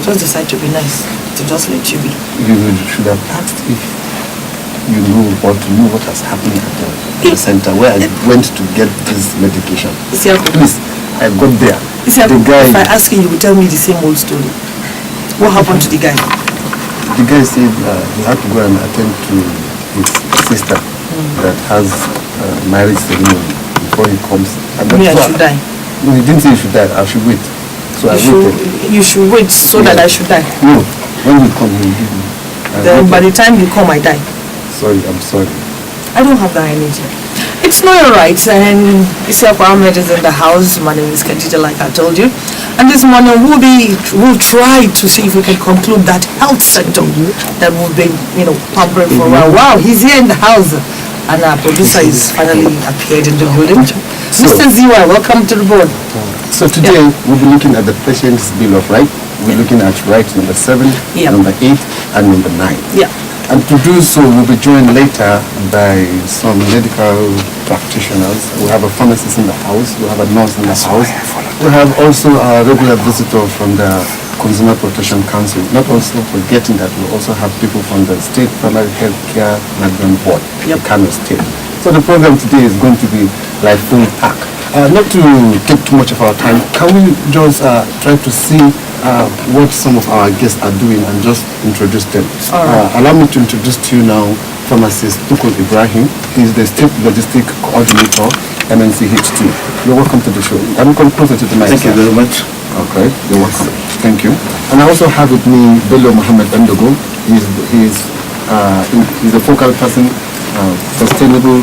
just decide to be nice, to just let you be. You should have asked if you know or to know what has happened at the center where I went to get this medication. Please, I got there. The guy, if I ask you, you will tell me the same old story. What happened to the guy? The guy said he had to go and attend to his sister that has marriage ceremony before he comes. And me, I should die. No, he didn't say you should die. I should wait. So I waited. You should wait so that I should die. No, when you come, he will give me. Then by the time you come, I die. Sorry, I'm sorry. I don't have that energy. It's not alright, and Isiaq Ahmed is in the house. My name is Khadija, like I told you. And this morning we'll try to see if we can conclude that health sector that we've been, pampering for a while. Wow, he's here in the house. And our producer is finally appeared in the building. Mr. Ziwa, welcome to the board. So today we'll be looking at the patient's bill of right. We're looking at right number 7, number 8, and number 9. Yeah. And to do so, we'll be joined later by some medical practitioners. We have a pharmacist in the house. We have a nurse in the house. We have also a regular visitor from the Consumer Protection Council. Not also forgetting that we also have people from the State Primary Health Care Management Board, Kano State. So the program today is going to be like full pack. Not to take too much of our time, can we just try to see what some of our guests are doing and just introduce them? Allow me to introduce to you now pharmacist Tukul Ibrahim. He's the State Logistic Coordinator, MNCH2. You're welcome to the show. Can you come closer to the mic? Thank you very much. Okay, you're welcome. Thank you. And I also have with me Bello Mohammed Endogo. He's a focal person, Sustainable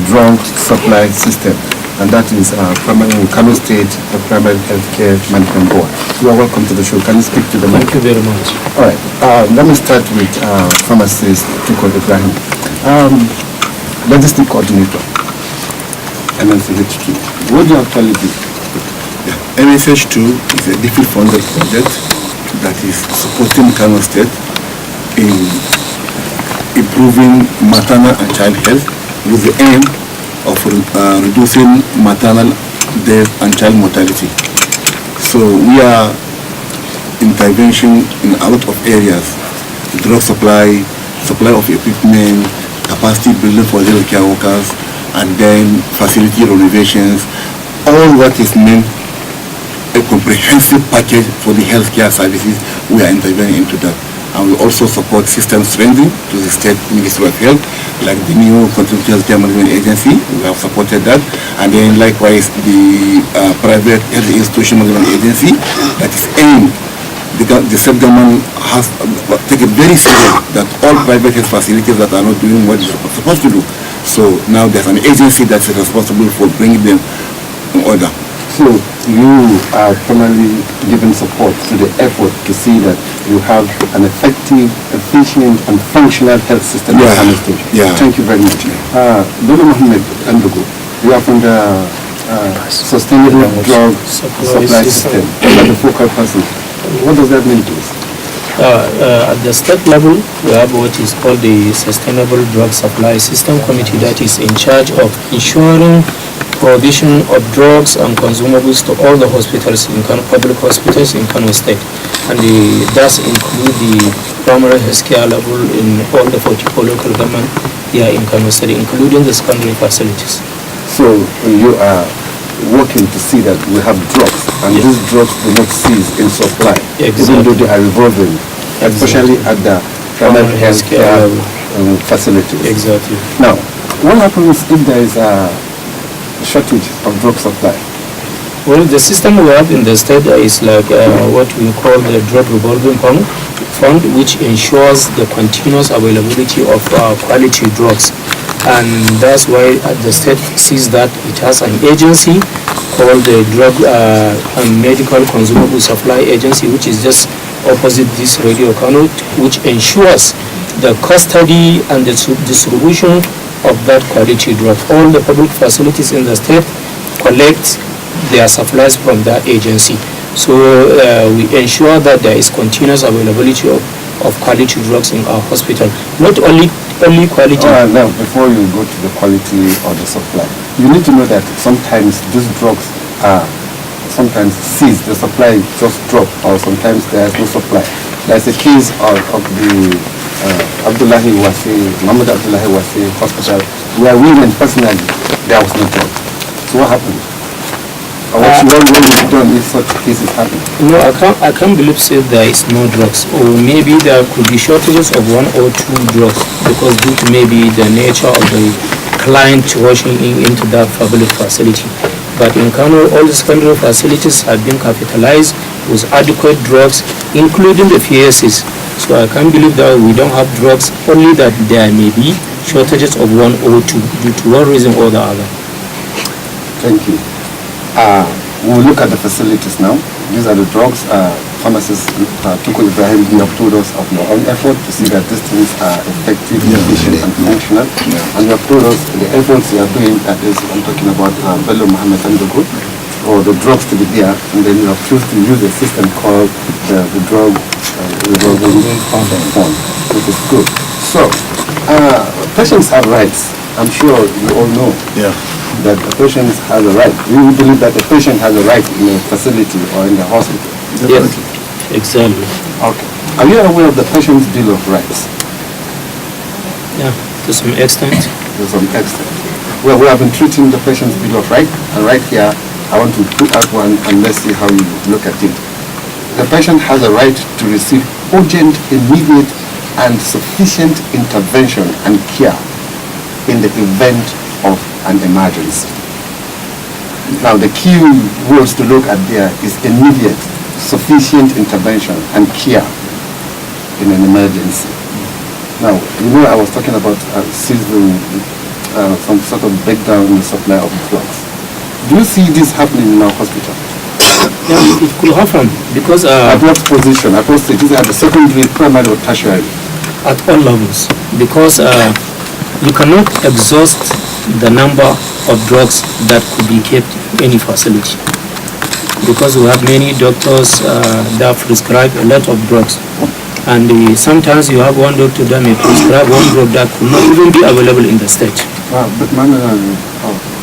Drug Supply System. And that is Kano State Primary Healthcare Management Board. You are welcome to the show. Can you speak to the mic? Thank you very much. All right. Let me start with pharmacist Tukul Ibrahim. Logistic Coordinator, MNCH2. What do you actually do? MSH2 is a different funded project that is supporting Kano State in improving maternal and child health with the aim of reducing maternal death and child mortality. So we are intervention in a lot of areas: drug supply, supply of equipment, capacity building for healthcare workers, and then facility renovations. All what is meant a comprehensive package for the healthcare services, we are intervening into that. And we also support system strengthening to the State Ministry of Health, like the new Continuity Healthcare Management Agency. We have supported that. And then likewise the private health institution management agency that is aimed. The state government has taken very serious that all private health facilities that are not doing what they're supposed to do. So now there's an agency that's responsible for bringing them in order. So you are primarily giving support to the effort to see that you have an effective, efficient, and functional health system in Kano State. Thank you very much. Dr. Mohammed Endogo, you are from the Sustainable Drug Supply System. You are the focal person. What does that mean to us? At the state level, we have what is called the Sustainable Drug Supply System Committee that is in charge of ensuring provision of drugs and consumables to all the hospitals in public hospitals in Kano State, and does include the primary health care level in all the 44 local government here in Kano State, including the secondary facilities. So you are working to see that we have drugs, and these drugs do not cease in supply, even though they are revolving, especially at the primary health care facilities. Exactly. Now, what happens if there is a shortage of drug supply? Well, the system we have in the state is like what we call the drug revolving fund, which ensures the continuous availability of quality drugs. And that's why the state sees that it has an agency called the Drug and Medical Consumable Supply Agency, which is just opposite this radio Kano, which ensures the custody and the distribution of that quality drug. All the public facilities in the state collect their supplies from that agency. So we ensure that there is continuous availability of quality drugs in our hospital. Not only quality. Now, before you go to the quality or the supply, you need to know that sometimes these drugs are sometimes cease, the supply just drop, or sometimes there's no supply. There's a case of the Muhammad Abdullahi Wasi hospital, where we went personally, there was no drug. So what happened? Or what will be done if such cases happen? No, I can't believe say there is no drugs, or maybe there could be shortages of 1 or 2 drugs because due to maybe the nature of the client rushing into that public facility. But in Kano, all the secondary facilities have been capitalized with adequate drugs, including the PSCs. So I can't believe that we don't have drugs, only that there may be shortages of 1 or 2 due to one reason or the other. Thank you. We'll look at the facilities now. These are the drugs. Pharmacist Tuko Ibrahim, you have told us of your own effort to see that these things are effective, efficient, and functional. And you have told us the efforts you are doing, that is, I'm talking about Bello Muhammad Andogo, or the drugs to be there, and then you have chosen to use a system called the drug revolving fund, which is good. So, patients have rights. I'm sure you all know that the patient has a right. We believe that the patient has a right in a facility or in the hospital. Yes, exactly. Okay. Are you aware of the patient's Bill of Rights? Yeah, to some extent. To some extent. Well, we have been treating the patient's Bill of Rights, and right here, I want to put out one and let's see how you look at it. The patient has a right to receive urgent, immediate, and sufficient intervention and care in the event of an emergency. Now, the key words to look at there is immediate, sufficient intervention and care in an emergency. Now, you know, I was talking about some sort of breakdown in the supply of drugs. Do you see this happening in our hospital? Yeah, it could happen because at what position? At what stage? Is it at the secondary, primary, or tertiary? At all levels, because you cannot exhaust the number of drugs that could be kept in any facility, because we have many doctors that prescribe a lot of drugs, and sometimes you have one doctor that may prescribe one drug that could not even be available in the state. But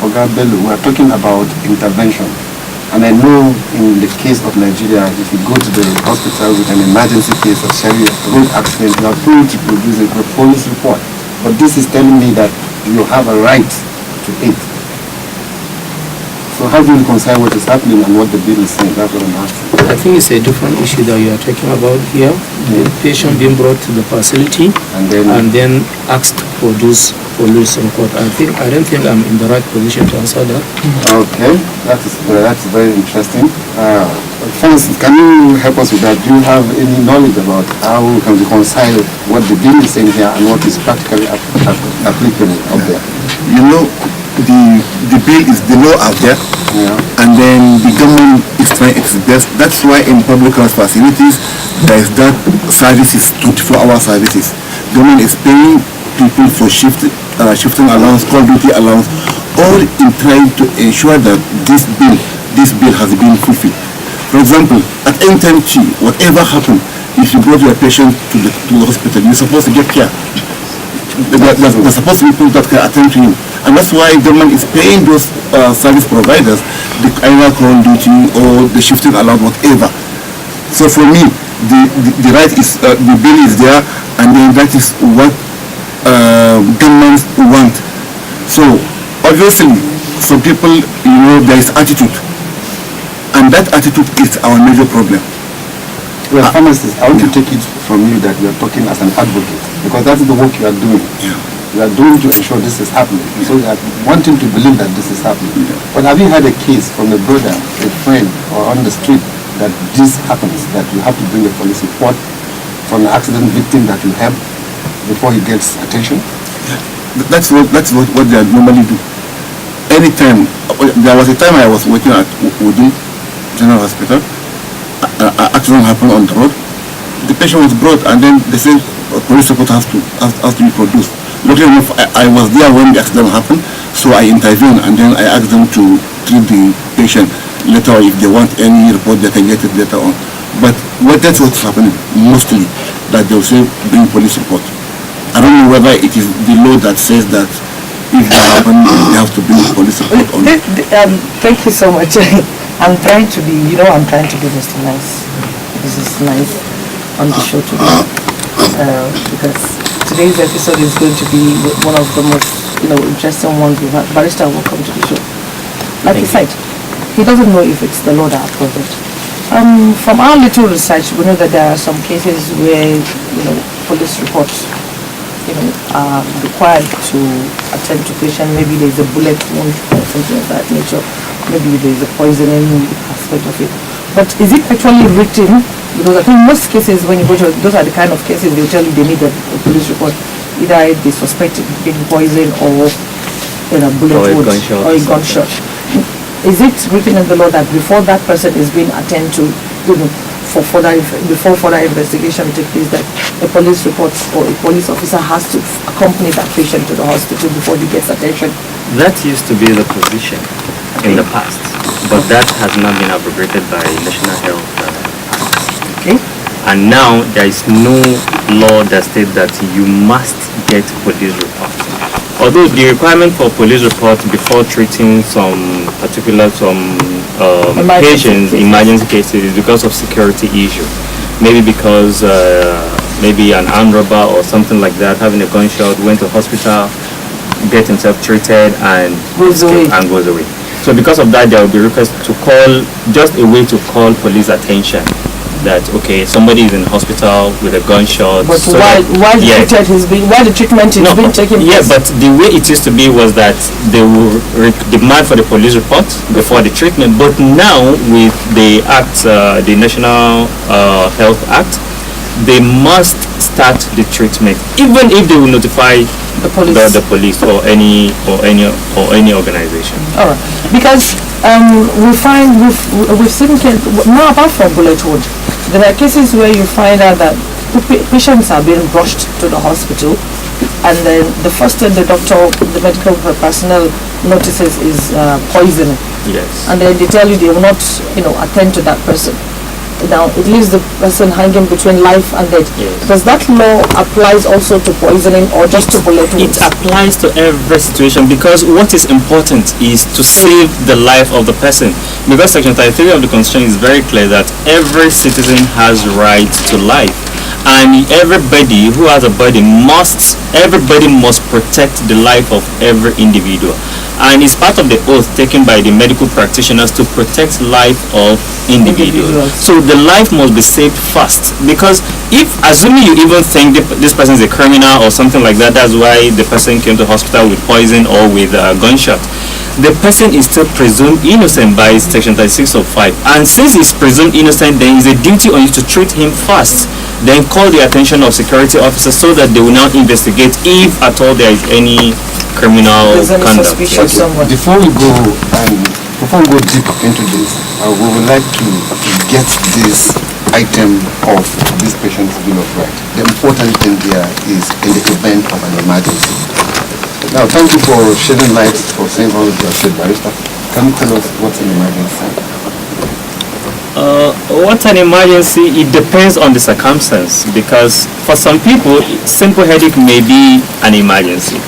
Oga Bello, we are talking about intervention, and I know in the case of Nigeria, if you go to the hospital with an emergency case of serious road accident, you are told to produce a police report. But this is telling me that you have a right to it. So how do you reconcile what is happening and what the bill is saying? That's what I'm asking. I think it's a different issue that you are talking about here. The patient being brought to the facility and then asked to produce police report. I don't think I'm in the right position to answer that. Okay, that's very interesting. First, can you help us with that? Do you have any knowledge about how we can reconcile what the bill is saying here and what is practically applicable out there? You know, the bill is the law out there, and then the government is trying its best. That's why in public health facilities there is that services, 24-hour services. Government is paying people for shifting allowance, call duty allowance, all in trying to ensure that this bill has been fulfilled. For example, at any time, whatever happened, if you brought your patient to the hospital, you're supposed to get care. There's supposed to be people that can attend to him. And that's why government is paying those service providers the either call duty or the shifting allowance, whatever. So for me, the right is, the bill is there, and then that is what governments want. So obviously, some people, there is attitude. And that attitude is our major problem. Well, pharmacist, I want to take it from you that you are talking as an advocate, because that's the work you are doing. You are doing to ensure this is happening. So you are wanting to believe that this is happening. But have you had a case from a brother, a friend, or on the street that this happens, that you have to bring a police report from an accident victim that you help before he gets attention? That's what they normally do. Anytime, there was a time I was working at Udi General Hospital, an accident happened on the road. The patient was brought, and then they said a police report has to be produced. Luckily enough, I was there when the accident happened, so I intervened, and then I asked them to treat the patient later. If they want any report, they can get it later on. But that's what's happening mostly, that they'll say bring police report. I don't know whether it is the law that says that if that happens, they have to bring police report on. Thank you so much. I'm trying to be, I'm trying to be Mr. Nice. This is nice on the show today. Because today's episode is going to be one of the most, interesting ones we've had. Barrister, welcome to the show. Like he said, he doesn't know if it's the law that approved it. From our little research, we know that there are some cases where, police reports, are required to attend to patient. Maybe there's a bullet wound or something of that nature. Maybe there's a poisoning aspect of it. But is it actually written? Because I think most cases when you go to, those are the kind of cases they'll tell you they need a police report. Either they suspect it being poison or a bullet wound or a gunshot. Is it written in the law that before that person is being attended to, before further investigation takes place, that a police report or a police officer has to accompany that patient to the hospital before he gets attention? That used to be the position in the past, but that has not been abrogated by National Health Act. Okay. And now there is no law that states that you must get police report. Although the requirement for police report before treating some emergency cases is because of security issue. Maybe because maybe an armed robber or something like that, having a gunshot, went to hospital, get himself treated and goes away. So because of that, there will be request to call, just a way to call police attention that somebody is in hospital with a gunshot. But so while the treatment is being taken place. Yeah, but the way it used to be was that they will demand for the police report before the treatment. But now with the act, the National Health Act, they must start the treatment, even if they will notify the police or any organization. All right, because we've seen now, apart from bullet wound, there are cases where you find out that patients are being rushed to the hospital, and then the first thing the medical personnel notices is poisoning. Yes. And then they tell you they will not, attend to that person. Now it leaves the person hanging between life and death. Yes. Does that law applies also to poisoning or just to bullet wounds? It applies to every situation, because what is important is to save the life of the person. Because Section 33 of the Constitution is very clear that every citizen has right to life, and everybody who has a body must protect the life of every individual. And it's part of the oath taken by the medical practitioners to protect life of individuals. So the life must be saved first, because if, assuming you even think this person is a criminal or something like that, that's why the person came to hospital with poison or with a gunshot, the person is still presumed innocent by Section 36 of 5. And since he's presumed innocent, then it's a duty on you to treat him first, then call the attention of security officers so that they will now investigate if at all there is any criminal conduct. Before we go deep into this, we would like to get this item of this patient's bill of right. The important thing here is in the event of an emergency. Now, thank you for shedding light, for saying all of your said, Barrister. Can you tell us what's an emergency? What's an emergency? It depends on the circumstance, because for some people, simple headache may be an emergency.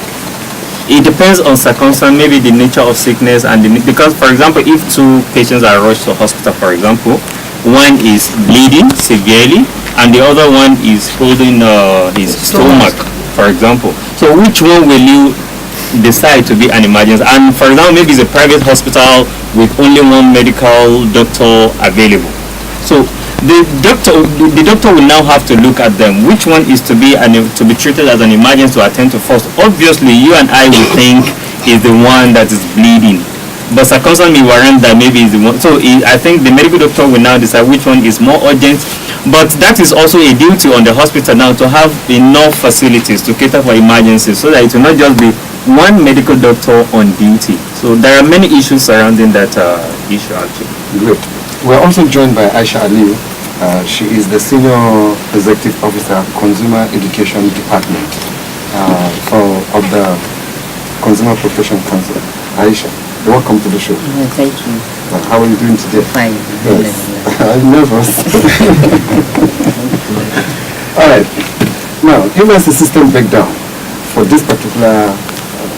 It depends on circumstance, maybe the nature of sickness, and because, for example, if two patients are rushed to hospital, for example, one is bleeding severely and the other one is holding his stomach, for example. So which one will you decide to be an emergency? And for example, maybe it's a private hospital with only one medical doctor available. So the doctor will now have to look at them. Which one is to be treated as an emergency to attend to first? Obviously, you and I will think is the one that is bleeding, but circumstances may warrant that maybe is the one. So I think the medical doctor will now decide which one is more urgent. But that is also a duty on the hospital now to have enough facilities to cater for emergencies, so that it will not just be one medical doctor on duty. So there are many issues surrounding that issue actually. Great. We're also joined by Aisha Ali. She is the Senior Executive Officer, Consumer Education Department of the Consumer Protection Council. Aisha, welcome to the show. Thank you. How are you doing today? Fine. Yes. I'm nervous. All right. Now, give us a system breakdown for this particular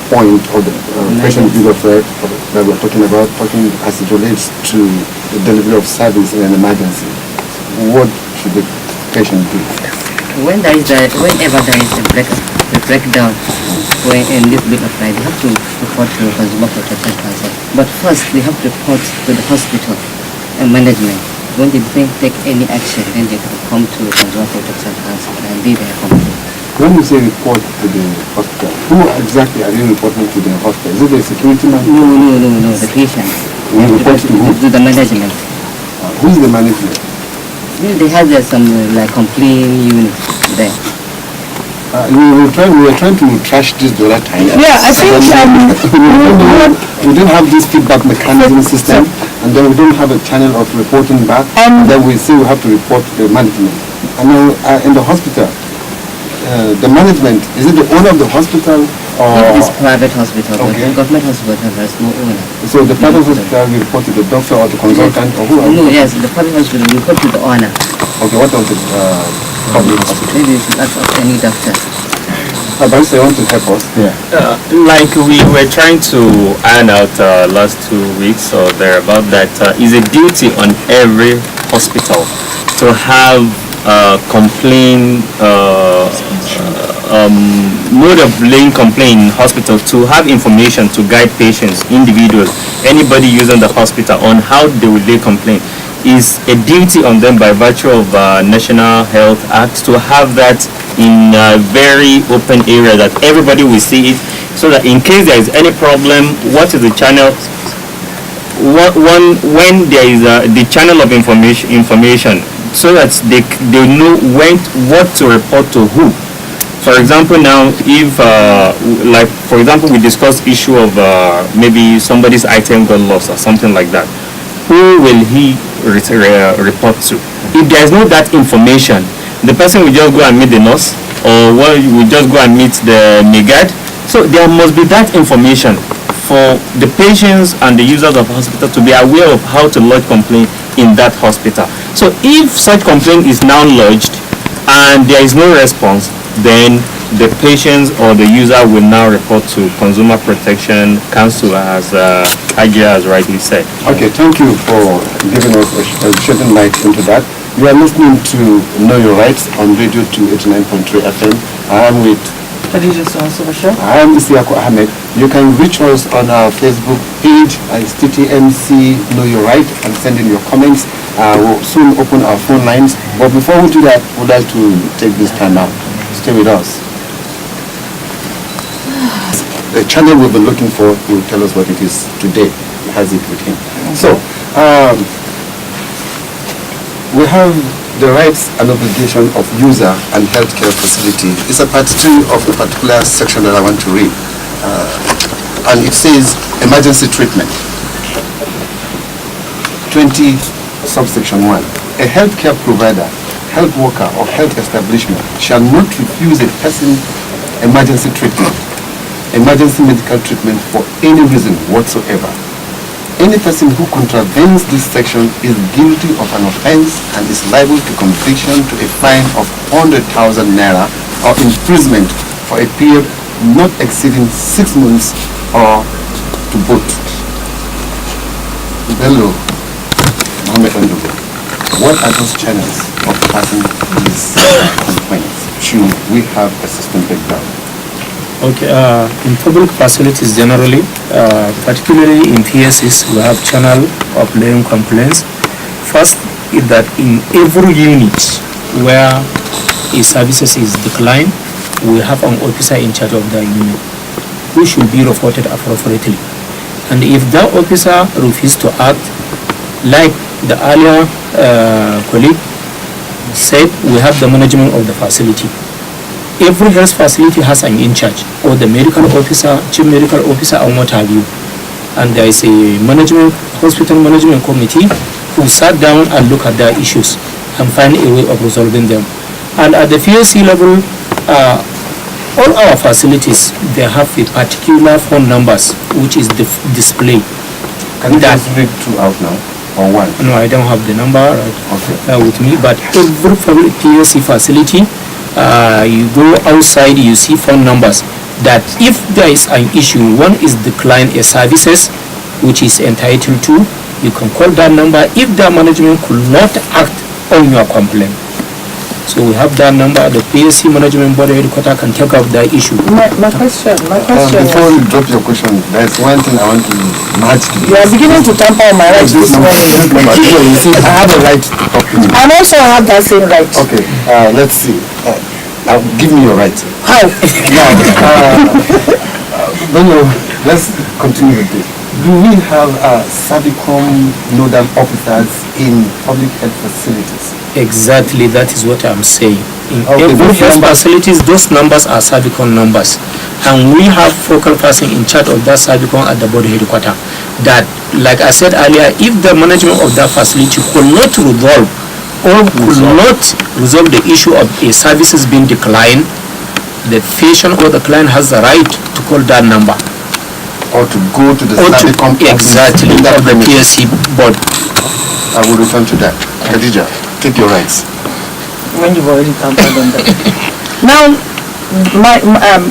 point of the patient view of that we're talking about, talking as it relates to the delivery of service in an emergency. What should the patient do? Whenever there is a breakdown in this bit of life, they have to report to Consumer Protection Council. But first, they have to report to the hospital and management. When they don't take any action, then they can come to Consumer Protection Council and be their complaint. When you say report to the hospital, who exactly are you reporting to the hospital? Is it the security man? No, the patient. You report to who? To the management. Who is the management? They have some complaint unit there. We were trying to trash this the other time. Yeah, I think we don't have this feedback mechanism system, and then we don't have a channel of reporting back, and then we say we have to report to the management. And now in the hospital, the management, is it the owner of the hospital or? It is private hospital, Okay. but government hospital there is no owner. So the private hospital will report to the doctor or the consultant or who? No, yes, the private hospital will report to the owner. Okay, what of the public hospital? Maybe it's not of any doctor. Barrister, you want to help us? Yeah. Like we were trying to iron out last 2 weeks or thereabout, that is a duty on every hospital to have complaint mode of laying complaint in hospital, to have information to guide patients, individuals, anybody using the hospital on how they will lay complaint. Is a duty on them by virtue of National Health Act to have that in a very open area that everybody will see it, so that in case there is any problem, what is the channel? When there is the channel of information, so that they know what to report to who. For example, now if like for example we discussed issue of maybe somebody's item got lost or something like that, who will he report to? If there is no that information, the person will just go and meet the nurse, or will just go and meet the megad. So there must be that information for the patients and the users of the hospital to be aware of how to lodge complaint in that hospital. So if such complaint is now lodged and there is no response, then the patients or the user will now report to Consumer Protection Council, as Ajia has rightly said. Okay, thank you for giving us a shedding light into that. You are listening to Know Your Rights on Radio 289.3 FM. I am with I am Isiako Ahmed. You can reach us on our Facebook page as TTMC Know Your Right and send in your comments. We'll soon open our phone lines. But before we do that, we'd like to take this time out. Stay with us. The channel we've been looking for will tell us what it is today. He has it with him. So, we have the rights and obligation of user and healthcare facility. It's a part 2 of the particular section that I want to read. And it says emergency treatment. 20 subsection 1. A healthcare provider, health worker or health establishment shall not refuse a person emergency treatment, emergency medical treatment for any reason whatsoever. Any person who contravenes this section is guilty of an offense and is liable to conviction to a fine of 100,000 naira or imprisonment for a period not exceeding 6 months or to both. Bello, Mohammed Andogo, what are those channels of passing these complaints? Should we have a system breakdown? Okay, in public facilities generally, particularly in PSCs, we have channel of laying complaints. First is that in every unit where a services is declined, we have an officer in charge of the unit who should be reported appropriately. And if that officer refuses to act, like the earlier colleague said, we have the management of the facility. Every health facility has an in charge, or the medical officer, chief medical officer, and what have you. And there is a hospital management committee who sat down and look at their issues and find a way of resolving them. And at the PSC level, all our facilities, they have a particular phone numbers which is displayed. Can you just read 2 out now, or 1? No, I don't have the number with me, but every PSC facility, you go outside, you see phone numbers. that if there is an issue, one is decline a services which is entitled to, you can call that number if the management could not act on your complaint. So we have that number. The PSC management board headquarters can take up that issue. My question Before is, you drop your question, there's one thing I want to match to you are beginning to tamper on my rights this morning. You see, I have a right to talk to you. And also I have that same right. Okay, let's see. Give me your right. How? Now, let's continue with this. Do we have Savicom nodal officers in public health facilities? Exactly, that is what I'm saying. In Okay, every those health numbers- facilities, those numbers are Savicon numbers. And we have focal person in charge of that Savicon at the board headquarters. That, like I said earlier, if the management of that facility could not resolve or could not resolve the issue of a services being declined, the patient or the client has the right to call that number. Or to go to the Or to, Savicom office exactly, in that of the premise? PSC board. I will return to that. Khadija, take your rights. When you've already tampered on that. Now,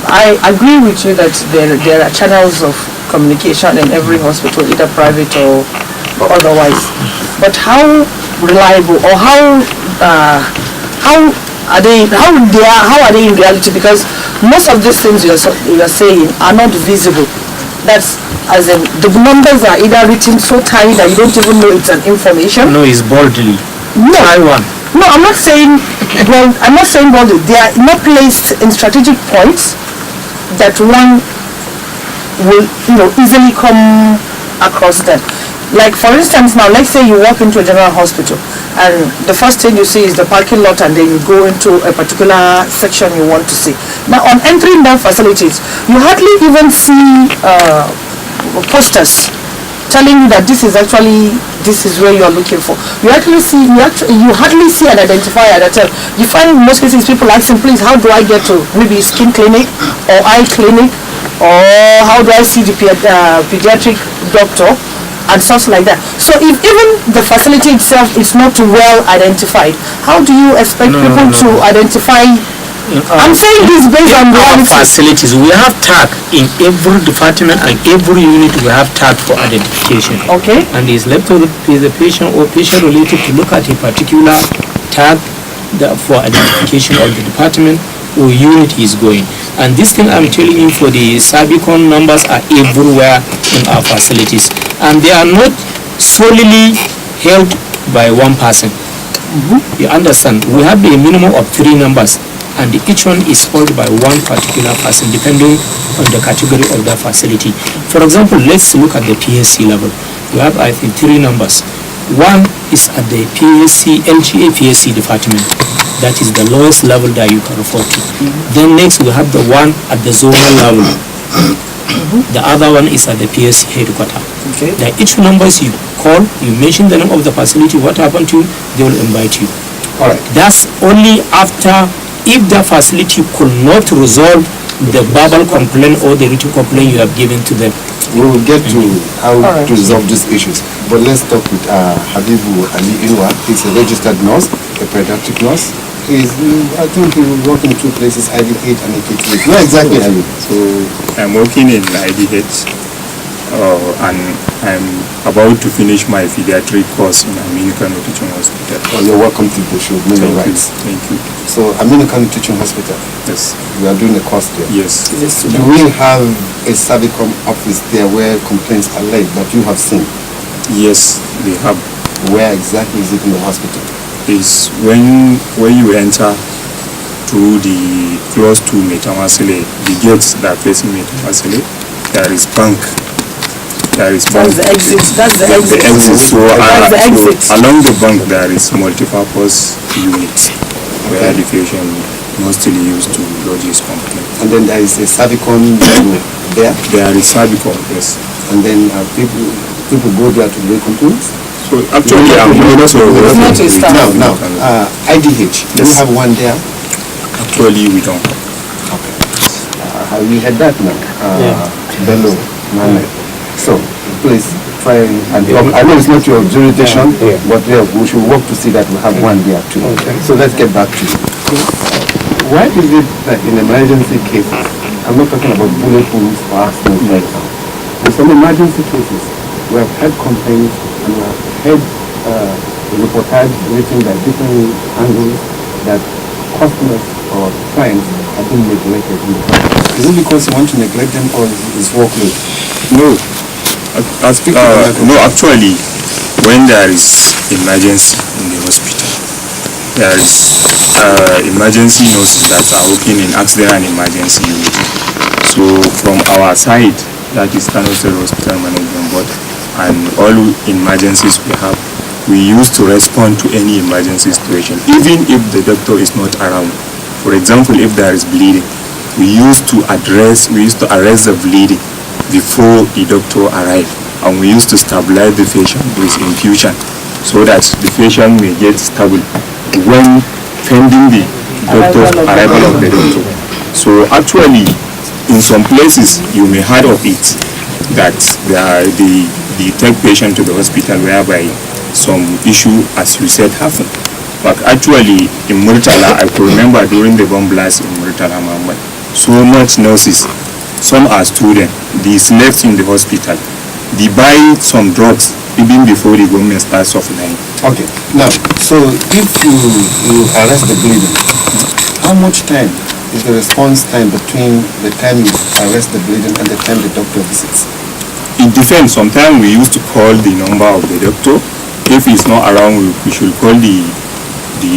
I agree with you that there are channels of communication in every hospital, either private or otherwise. But how reliable or how are they in reality? Because most of these things you are saying are not visible. That's as in the numbers are either written so tiny that you don't even know it's an information. No, it's boldly. No. Taiwan. No, I'm not saying, well, I'm not saying boldly. They are not placed in strategic points that one will, easily come across them. Like, for instance, now, let's say you walk into a general hospital and the first thing you see is the parking lot and then you go into a particular section you want to see. Now, on entering that facilities, you hardly even see posters telling you that this is where you are looking for. You hardly see an identifier that you find in most cases people asking, please, how do I get to maybe skin clinic or eye clinic, or how do I see the pediatric doctor and stuff like that. So if even the facility itself is not well identified, how do you expect people to identify? I'm saying this based on our reality. facilities. We have tag in every department and every unit. We have tag for identification. Okay. And it's left to the patient or patient related to look at a particular tag for identification of the department or unit he is going. And this thing I'm telling you, for the Savicon numbers are everywhere in our facilities, and they are not solely held by one person. You understand? We have a minimum of 3 numbers, and each one is held by one particular person depending on the category of the facility. For example, let's look at the PSC level. We have, I think, 3 numbers. One is at the PSC, LGA PSC department. That is the lowest level that you can report to. Then next we have the one at the zonal level. The other one is at the PSC headquarters. Okay. Now each numbers you call, you mention the name of the facility, what happened to you, they will invite you. Alright. That's only after, if the facility could not resolve the verbal complaint or the written complaint you have given to them. We will get to how Alright. to resolve these issues. But let's talk with Habibu Ali Inwa. He's a registered nurse, a pediatric nurse. I think he will work in 2 places, IDH and AKTH. Where exactly are you? So I'm working in IDH and I'm about to finish my pediatric course in American Teaching Hospital. Oh, you're welcome to the show. Know your Thank you. rights. Thank you. So, American Teaching Hospital, Yes. we are doing a course there. Yes. Do we have a Savicom office there where complaints are laid that you have seen? Yes, they have. Where exactly is it in the hospital? Is when you enter through the close to Metamasile, the gates that face Metamasile, there is bank. There is bank. That's the exit. That's the exit. The exit. So, That's the exit. so along the bank there is multi-purpose units where the patient mostly used to lodge his complaint. And then there is a Savicom there, There is Savicom, yes. and then people go there to make complaints. So actually, I'm not so It's not a staff. Now, IDH, do we have one there? Actually, we don't. We had that now. Bello, Mohammed. So, please try and talk. I know it's not your jurisdiction, but we should work to see that we have one there too. So let's get back to you. Why is it that in emergency cases, I'm not talking about bullet wounds or accidents right now. In some emergency cases, we have had complaints and we have had reportage written by different angles that customers or clients have been neglected in the past. Is it because you want to neglect them or is workload? No. No, actually, when there is emergency in the hospital, there is emergency nurses that are working in accident and emergency unit. So from our side, that is Kano State Hospital Management Board, and all emergencies we have, we used to respond to any emergency situation, even if the doctor is not around. For example, if there is bleeding, we used to arrest the bleeding before the doctor arrived, and we used to stabilize the patient with infusion so that the patient may get stable when pending the doctor's arrival of the doctor. So actually, in some places you may heard of it that they take patient to the hospital whereby some issue, as you said, happened. But actually, in Murtala, I could remember during the bomb blast in Murtala, Muhammad, so much nurses, some are students, they slept in the hospital, they buy some drugs even before the government starts supplying. Okay, now, so if you arrest the bleeding, how much time is the response time between the time you arrest the bleeding and the time the doctor visits? It depends. Sometimes we used to call the number of the doctor. If he's not around, we should call the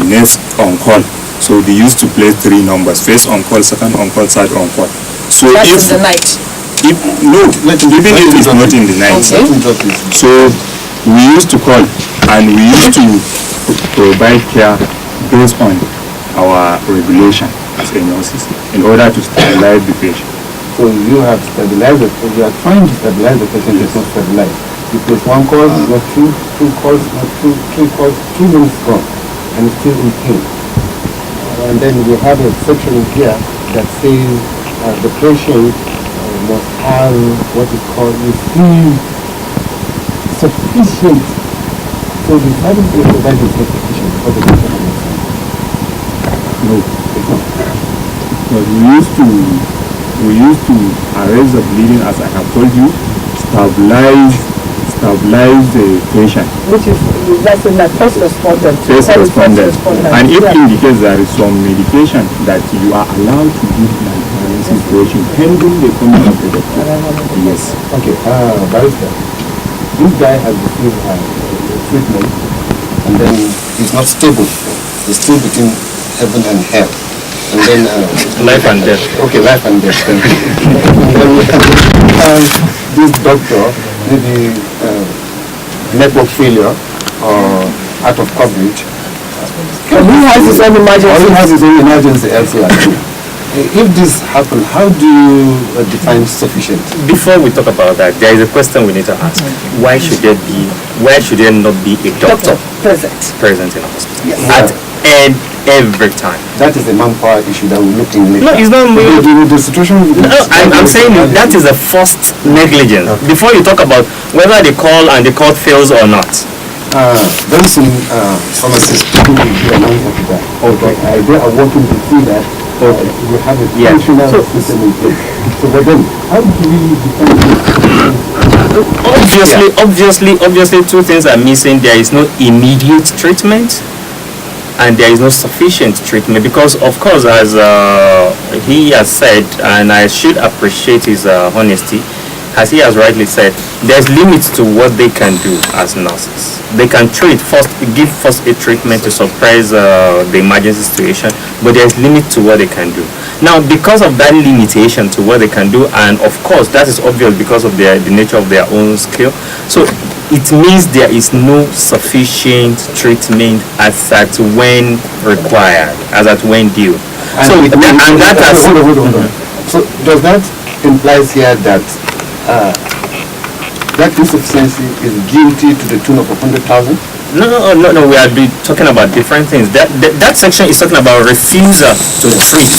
nurse on call. So they used to play 3 numbers: first on call, second on call, third on call. So That's if in the night. even if it's not in the night, Okay. so we used to call and we used to provide care based on our regulation as a nurses in order to stabilize the patient. So you have stabilized it, you are trying to stabilize the patient, it's not stabilized. You place 1 call, not 2 calls, not 3 calls, 2 minutes gone, and it's still in pain. And then we have a section here that says the patient must have what is called receive sufficient. So the service is provided sufficient for the patient. No, it's not. But we used to arrest the bleeding, as I have told you, stabilize the patient. Which is, that's in that first respondent. First respondent. And if in the case there is some medication that you are allowed to give in an emergency situation pending the coming of the doctor. Yes. Okay, barrister, this guy has received treatment and then he's not stable. He's still between heaven and hell. And then Life and death. okay, life and death. And then this doctor, maybe network failure or out of coverage. Who has his own Or emergency? he has his own emergency elsewhere. If this happens, how do you define sufficient? Before we talk about that, there is a question we need to ask. Why should there not be a doctor Present. present in a hospital Yes. at every time? That is the manpower issue that we're looking later. No, it's not. The situation. No, I'm saying that is a first negligence. Before you talk about whether the call and the call fails or not. Very soon, pharmacists who will be announced of that. Okay, they are working to see that we have a functional system in place. So, but then, how do we define this? Obviously, 2 things are missing. There is no immediate treatment, and there is no sufficient treatment, because of course, as he has said, and I should appreciate his honesty, as he has rightly said, there's limits to what they can do as nurses. They can give first aid treatment to suppress the emergency situation, but there's limit to what they can do. Now, because of that limitation to what they can do, and of course that is obvious because of the nature of their own skill, so it means there is no sufficient treatment as at when required, as at when due. Hold on. So, does that implies here that that insufficiency is guilty to the tune of 100,000? No. We are talking about different things. That section is talking about refusal to treat.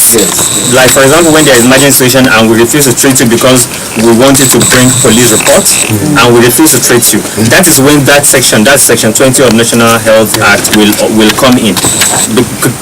Like for example, when there is emergency situation and we refuse to treat you because we want you to bring police reports and we refuse to treat you. That is when that section 20 of National Health Act will come in.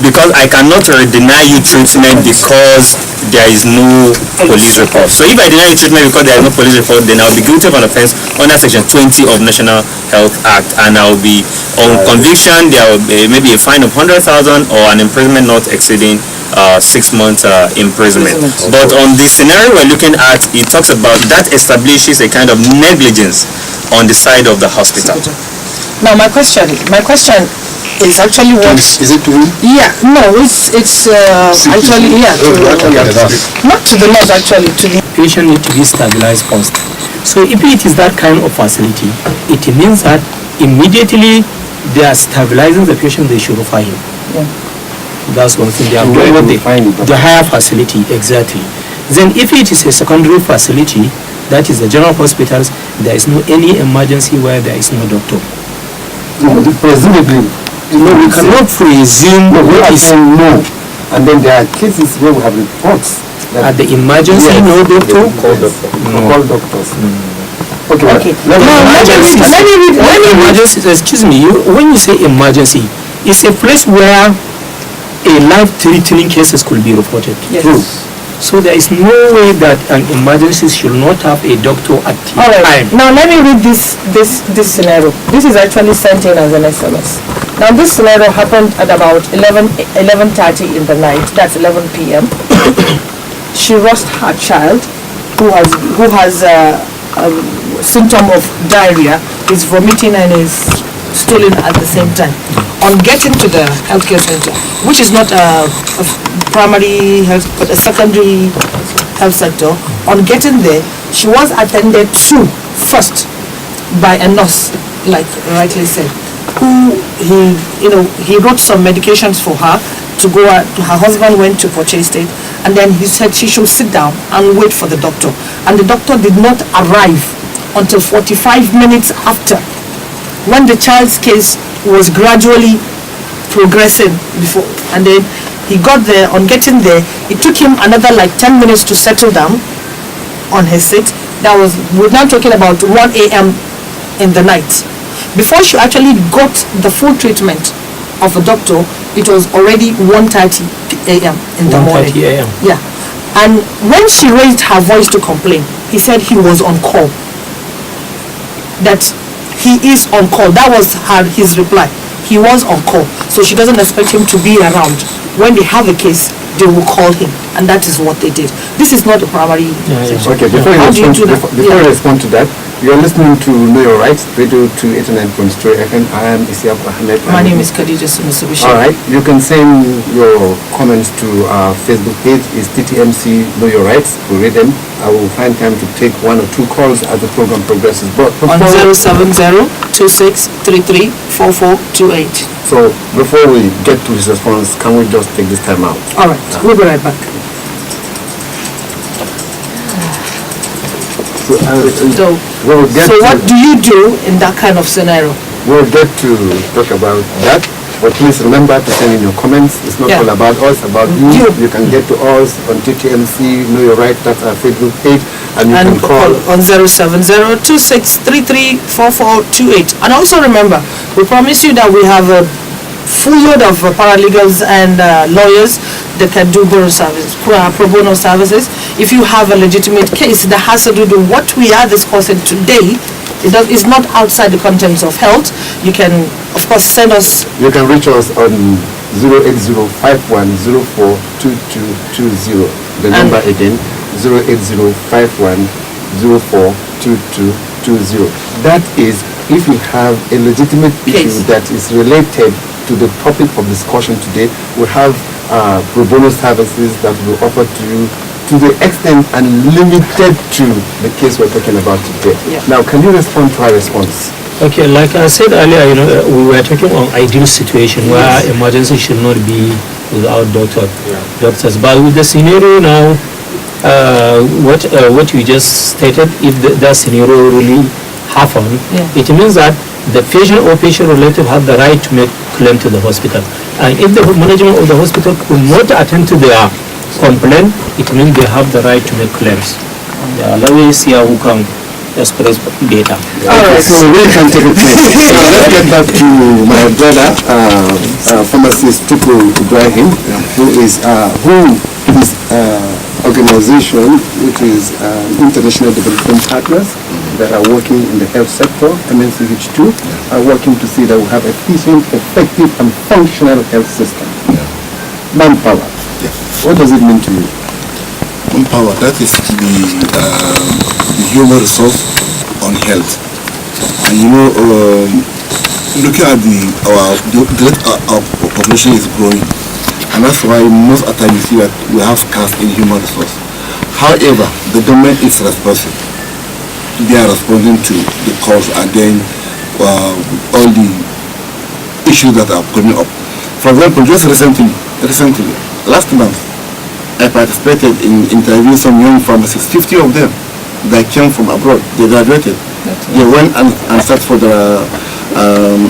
Because I cannot deny you treatment because there is no police report. So if I deny you treatment because there is no police report, then I'll be guilty of an offense under section 20 of National Health Act, and I'll be on conviction. There will be maybe a fine of 100,000 or an imprisonment not exceeding 6 months imprisonment. But on the scenario we're looking at, it talks about that establishes a kind of negligence on the side of the hospital. Now my question is actually what? Is it to him? Yeah, no, it's actually not to the nurse actually, to the Patient need to be stabilized first. So if it is that kind of facility, it means that immediately they are stabilizing the patient, they should refer him. Yeah. That's one thing. They are Where doing do we find it? the higher facility, exactly. Then if it is a secondary facility, that is the general hospitals, there is no any emergency where there is no doctor. Presumably, We cannot presume we what are is saying no. And then there are cases where we have reports at the emergency, Yes. no doctor. call doctors. Okay. Now, let me read. Emergency, excuse me, when you say emergency, it's a place where a life-threatening cases could be reported. Yes. True. So there is no way that an emergency should not have a doctor at the All right. time. Now let me read this scenario. This is actually sent in as an SMS. Now this scenario happened at about 11:30 in the night. That's 11 p.m. She lost her child, who has a symptom of diarrhea, is vomiting and is stooling at the same time. On getting to the healthcare center, which is not a primary health but a secondary health sector, on getting there, she was attended to first by a nurse, like rightly said, who he wrote some medications for her to go out. Her husband went to purchase it, and then he said she should sit down and wait for the doctor, and the doctor did not arrive until 45 minutes after, when the child's case was gradually progressing before. And then he got there. On getting there, it took him another like 10 minutes to settle down on his seat. We're now talking about 1 a.m. in the night. Before she actually got the full treatment of a doctor, it was already 1:30 a.m. in the morning. 1:30 a.m. Yeah. And when she raised her voice to complain, he said he was on call. That he is on call. That was his reply. He was on call. So she doesn't expect him to be around. When they have a case, they will call him. And that is what they did. This is not a primary section. Okay, before How do you do that? before you respond to that, you are listening to Know Your Rights, Radio 289.3 FM. I am Isiaku Ahmed. My name is Khadija Sunusubishi. All right, you can send your comments to our Facebook page. It's TTMC Know Your Rights. We'll read them. I will find time to take 1 or 2 calls as the program progresses. But On before, 070-2633-4428. so before we get to his response, can we just take this time out? All right, we'll be right back. So, We'll get so to, what do you do in that kind of scenario? we'll get to talk about that. But please remember to send in your comments. It's not Yeah. all about us, about you. You can get to us on TTMC Know Your Right. That's our Facebook page, and you can call. On 070-2633-4428. And also remember, we promise you that we have a full load of paralegals and lawyers that can do pro bono services. If you have a legitimate case that has to do with what we are discussing today, it's not outside the contents of health, you can, of course, send us. You can reach us on 08051042220. The number again, 08051042220. That is if you have a legitimate issue Case. that is related to the topic of discussion today. We have pro bono services that will offer to you to the extent and limited to the case we're talking about today. Yeah. Now, can you respond to our response? Okay, like I said earlier, we were talking on ideal situation where emergency should not be without doctors. But with the scenario now, what you just stated, if that scenario really happened, it means that the patient or patient relative have the right to make claim to the hospital. And if the management of the hospital could not attend to their complaint, it means they have the right to make claims. The lawyers here who can express data. So we can take a break. Let's get back to my brother, pharmacist Tupu Ibrahim, who is his organization, which is International Development Partners, that are working in the health sector, MNCH2, are working to see that we have efficient, effective, and functional health system. Manpower. What does it mean to you? Manpower, that is the human resource on health. And you know, looking at our population is growing, and that's why most of the time you see that we have scarce in human resource. However, the government is responsible. They are responding to the calls and then all the issues that are coming up. For example, just recently, last month, I participated in interviewing some young pharmacists, 50 of them that came from abroad. They graduated. They went and sat for the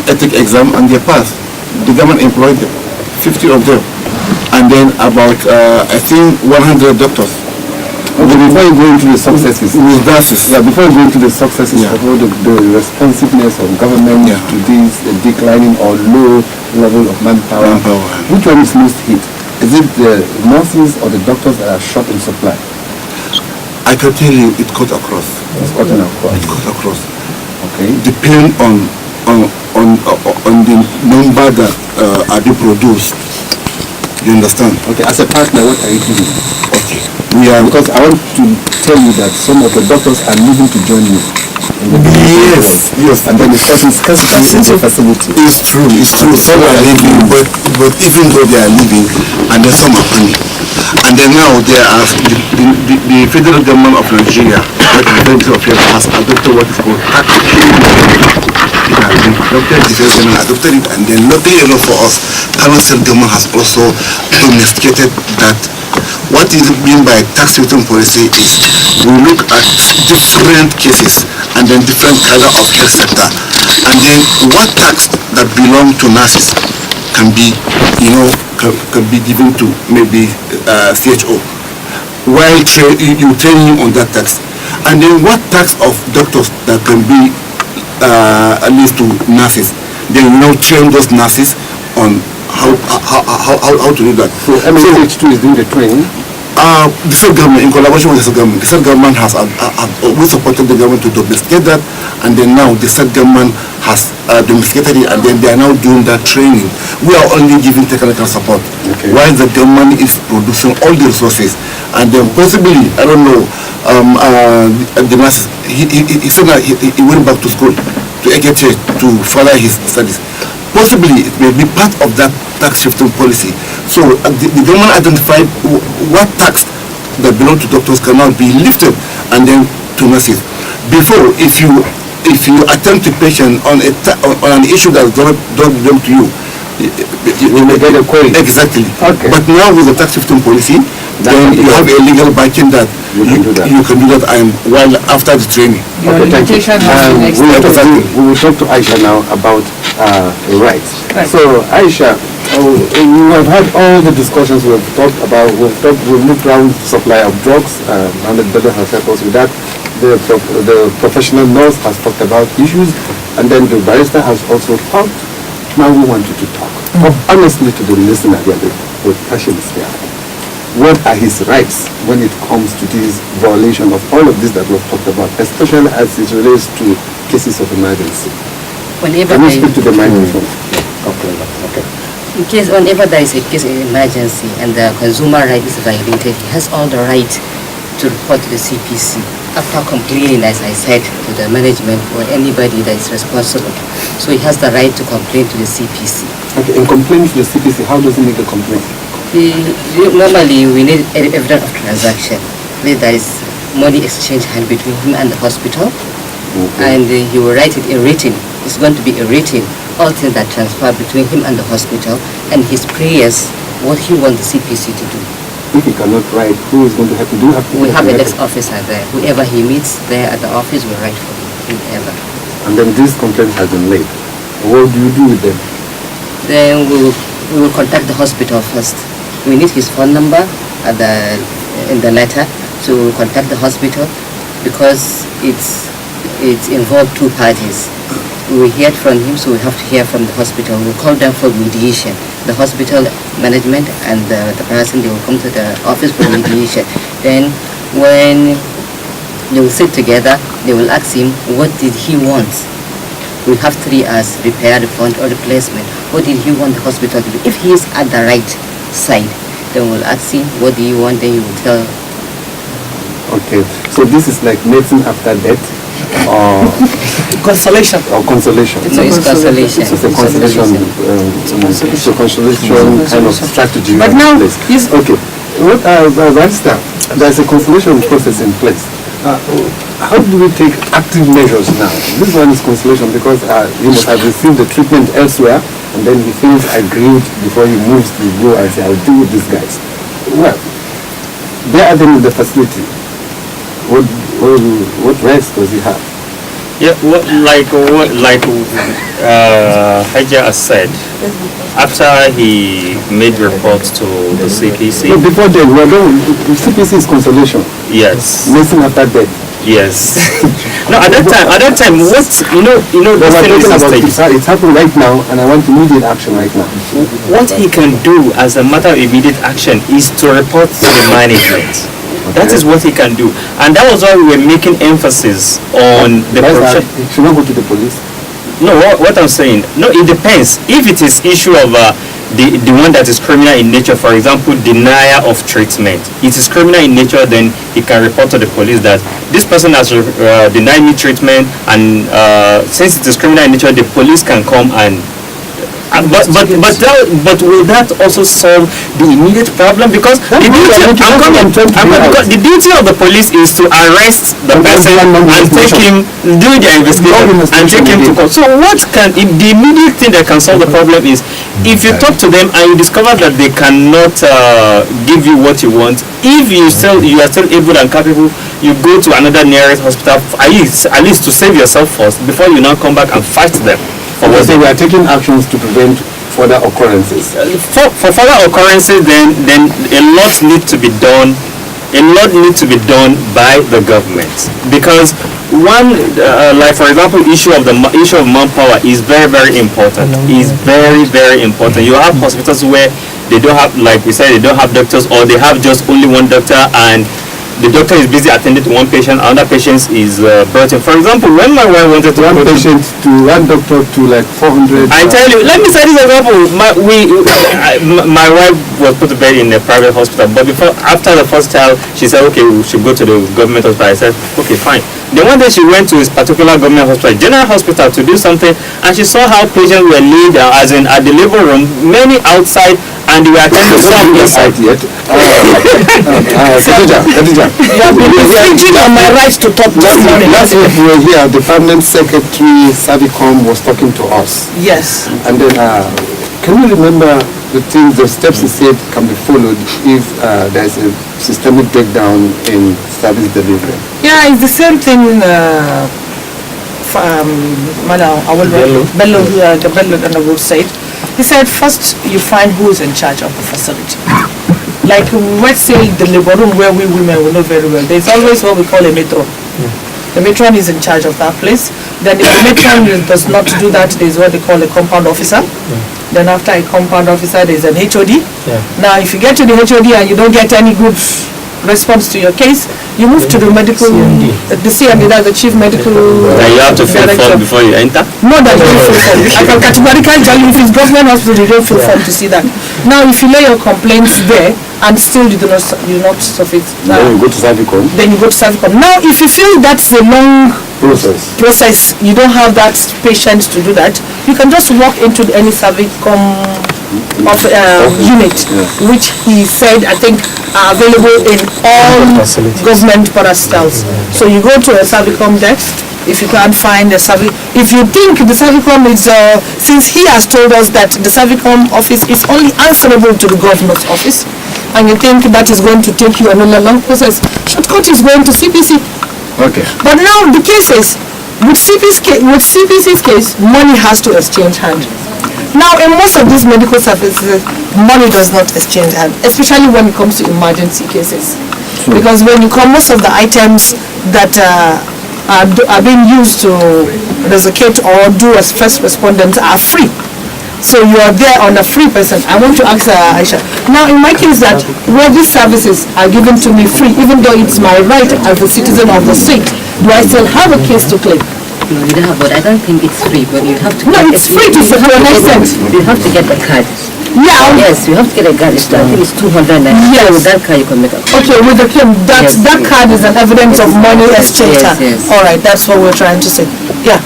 ethic exam and they passed. The government employed them, 50 of them. And then about, I think, 100 doctors. Okay, before you go into the successes, before you go into the successes, about the responsiveness of government to this declining or low level of manpower, which one is most hit? Is it the nurses or the doctors that are short in supply? I can tell you, it cut across. It's cutting across. It cut across. Okay. Depend on the number that are being produced. You understand? Okay. As a partner, what are you doing? Okay. Because I want to tell you that some of the doctors are leaving to join you. Yes. And then it's causing scarcity in the facility. It's true. Some are leaving, but even though they are leaving, and then some are coming. And then now there are the federal government of Nigeria, like the Ministry of Health, has adopted what is called it has been adopted, the federal government adopted it, and then luckily enough for us, Kano State government has also domesticated that. What is meant by tax return policy is we look at different cases and then different kind of health sector, and then what tax that belong to nurses can be, can be given to maybe CHO, while you training on that tax, and then what tax of doctors that can be at least to nurses, then train those nurses on how to do that. So MSH2 is doing the training? The federal government, in collaboration with the federal government has we supported the government to domesticate that, and then now the state government has domesticated it, and then they are now doing that training. We are only giving technical support, while the government is producing all the resources, and then possibly, I don't know, the masses, he said that he went back to school, to AKT, to further his studies. Possibly it may be part of that tax shifting policy. So the government identified what tax that belong to doctors cannot be lifted and then to nurses. Before, if you attend to patient on an issue that don't belong to you, you may get a query. Exactly. Okay. But now with the tax shifting policy, then you have a legal backing that you can do that while after the training. Your limitation has been extended. We will talk to Aisha now about rights. Right. So Aisha, we have had all the discussions we've talked about. We've looked around supply of drugs, and the brother has helped us with that. The professional nurse has talked about issues, and then the barrister has also talked. Now we want you to talk. Honestly to the listener here, the passion is there. What are his rights when it comes to this violation of all of this that we've talked about, especially as it relates to cases of emergency? Whenever Can you speak to the microphone? Okay. Whenever there is a case of emergency and the consumer right is violated, he has all the right to report to the CPC after complaining, as I said, to the management or anybody that is responsible. So he has the right to complain to the CPC. Okay, in complaining to the CPC, how does he make a complaint? Normally, we need evidence of transaction. There is money exchange hand between him and the hospital, and he will write it in written. It's going to be a written, all things that transfer between him and the hospital, and his prayers, what he wants the CPC to do. If he cannot write, who is going to help him? We have an ex-officer there. Whoever he meets there at the office will write for him, whoever. and then this complaint has been laid. What do you do with them? Then we will contact the hospital first. We need his phone number in the letter, so we'll contact the hospital because it's involved two parties. We hear from him, so we have to hear from the hospital. We'll call them for mediation. The hospital management and the person, they will come to the office for mediation. Then when they will sit together, they will ask him what did he want. We have 3 hours: repair, refund, or replacement. What did he want the hospital to do? If he is at the right side, then we'll ask him what do you want, then you will tell. Okay, so this is like medicine after death, or Consolation. consolation. So it's consolation. It's a consolation. It's a consolation kind of strategy. But now, yes. Okay, what Barrister, there's a consolation process in place. How do we take active measures now? This one is consolation because he must have received the treatment elsewhere, and then he feels aggrieved before he moves to go and say, I'll deal with these guys. Well, they are then in the facility. What rights does he have? Yeah, Haja has said, after he made reports to the CPC. No, before then, the CPC is consolation. Yes. Medicine after death. Yes. No, at that time, what this thing is a stage. It's happening right now, and I want immediate action right now. What he can do as a matter of immediate action is to report to the management. That is what he can do, and that was why we were making emphasis on the profession. He should not go to the police. No, what I'm saying, no, it depends. If it is issue of the one that is criminal in nature, for example, denial of treatment, it is criminal in nature, then he can report to the police that this person has denied me treatment, and since it is criminal in nature, the police can come and but will that also solve the immediate problem? Because the duty of the police is to arrest the person and take him, do their investigation and take him to court. So the immediate thing that can solve the problem is if you talk to them and you discover that they cannot give you what you want. If you are still able and capable, you go to another nearest hospital at least to save yourself first before you now come back and fight them. So we are taking actions to prevent further occurrences. For further occurrences, then a lot needs to be done. A lot needs to be done by the government, because one, like for example, issue of manpower is very, very important. Is very, very important. You have hospitals where they don't have, like we said, they don't have doctors, or they have just only one doctor, and the doctor is busy attending to one patient, another patient is brought in. For example, when my wife wanted to one patient to one doctor to like 400. I tell you, let me say this example. My wife was put to bed in a private hospital, but after the first child, she said, okay, we should go to the government hospital. I said, okay, fine. Then one day she went to this particular government hospital, general hospital, to do something, and she saw how patients were laid down, as in at the labor room, many outside, and they were attending to some inside. Khadija, You have been infringing on my rights to talk this morning. Last week we were here, the permanent secretary, Savicom, was talking to us. Yes. And then, can you remember the steps he said can be followed if there's a systemic breakdown in service delivery? Yeah, it's the same thing. Bello on the roadside. He said first you find who is in charge of the facility. Like let's say the labor room where we women will know very well. There's always what we call a matron. The matron is in charge of that place. Then if the matron does not do that, there's what they call a compound officer. Then after a compound officer, there's an HOD. Now if you get to the HOD and you don't get any good response to your case, you move to the medical, the CMD, that's the chief medical. Then you have to fill form before you enter? No, that you don't fill form. I can categorically tell you if it's government hospital, you don't fill form to see that. Now, if you lay your complaints there and still you do not suffice, Then you go to Savicom. Now, if you feel that's a long process, you don't have that patience to do that, you can just walk into any Savicom unit, which he said, I think, are available in all government parastatals. So you go to a Savicom desk. If you can't find a if you think the Savicom is, since he has told us that the Savicom office is only answerable to the governor's office, and you think that is going to take you another long process, shortcut is going to CPC. Okay. But now the case is, With CPC's case, money has to exchange hand. Now, in most of these medical services, money does not exchange hand, especially when it comes to emergency cases. Because when you come, most of the items that are being used to resuscitate or do as first responders are free. So you are there on a free person. I want to ask Aisha. Now, in my case, that where these services are given to me free, even though it's my right as a citizen of the state, do I still have a case to claim? No, you don't have, but I don't think it's free. But you have to. No, it's free to an extent. You have to get the card. Yeah. Yes, you have to get a card. I think it's 200. Yes. So with that card, you can make a card. Okay, with the claim, that card is an evidence of money exchange. Yes. All right, that's what we're trying to say. Yeah.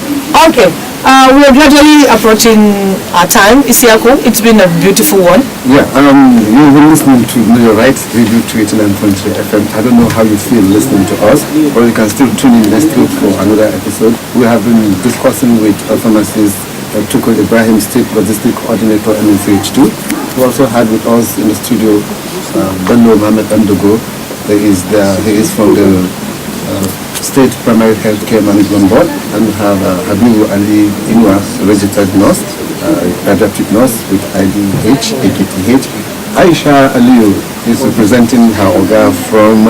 Okay. We're gradually approaching our time. Isiako, it's been a beautiful one. Yeah, you've been listening to Know Your Rights, Radio 289.3 FM. I don't know how you feel listening to us, or you can still tune in next week for another episode. We have been discussing with pharmacist Tuko Ibrahim, State Logistic Coordinator, MNCH2. We also had with us in the studio Bello Mohamed Andogo. He is from the State Primary Healthcare Management Board, and we have Habibu Ali Inwa, registered nurse, pediatric nurse with IDH, AKTH. Aisha Aliyu is representing her Oga from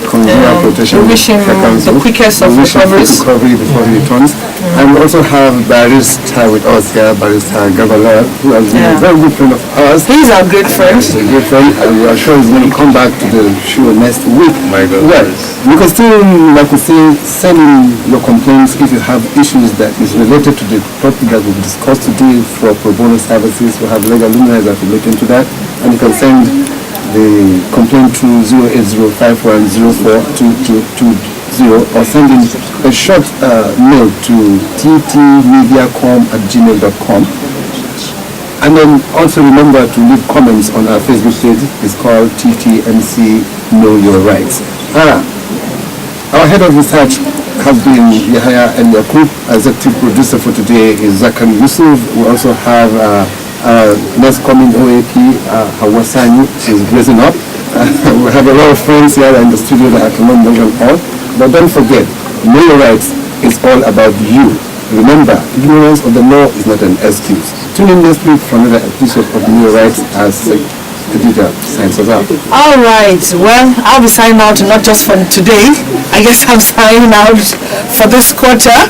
Consumer Protection. We wish him the quickest of recovery before he returns. And we also have Barrister with us here, Barrister Gabala, who has been a very good friend of ours. He's our great friend. He's a great friend, and we are sure he's going to come back to the show next week. My God. Well, you can still, like we say, send in your complaints if you have issues that is related to the topic that we've discussed today for pro bono services. We have legal luminaries that will look into that, and you can send the complaint to 08051042220 or send in a short mail to ttmediacom@gmail.com. And then also remember to leave comments on our Facebook page. It's called TTMC Know Your Rights. Our head of research has been Yahya and Yakub. Executive producer for today is Zakari Yusuf. We also have next coming OAP, Hawasani. She's raising up. We have a lot of friends here in the studio that I cannot mention all. But don't forget, Know Your Rights is all about you. Remember, ignorance of the law is not an excuse. Tune in next week for another episode of Know Your Rights as Khadija signs us out. All right. Well, I'll be signing out not just for today. I guess I'm signing out for this quarter.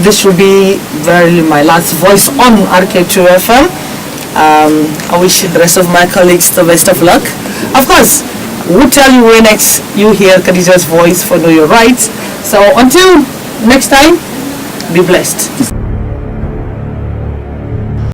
This will be very my last voice on RK2FM. I wish the rest of my colleagues the best of luck. Of course, we'll tell you when next you hear Khadija's voice for Know Your Rights. So until next time, be blessed.